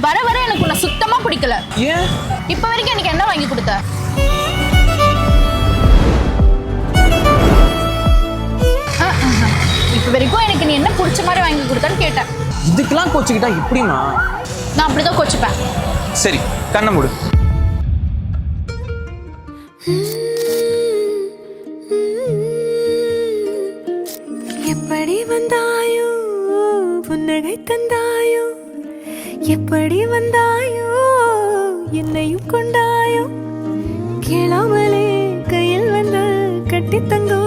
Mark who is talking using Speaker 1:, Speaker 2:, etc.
Speaker 1: வர வர எனக்கு உன்னை சுத்தமா பிடிக்கல.
Speaker 2: ஏன்?
Speaker 1: இப்ப வரைக்கும் எனக்கு என்ன வாங்கி கொடுத்த? இப்ப வரைக்கும் எனக்கு நீ என்ன பிடிச்ச மாதிரி வாங்கி கொடுத்தான்னு கேட்டேன்.
Speaker 2: இதுக்கெல்லாம் கோச்சுக்கிட்டா எப்படிமா?
Speaker 1: நான் அப்படிதான் கோச்சுப்பேன்.
Speaker 2: சரி, கண்ணை மூடு.
Speaker 3: எப்படி வந்தாயோ புன்னகை தந்தாயோ, எப்படி வந்தாயோ என்னையும் கொண்டாயோ, கேளாமலே கையில் வந்து கட்டி தங்கோ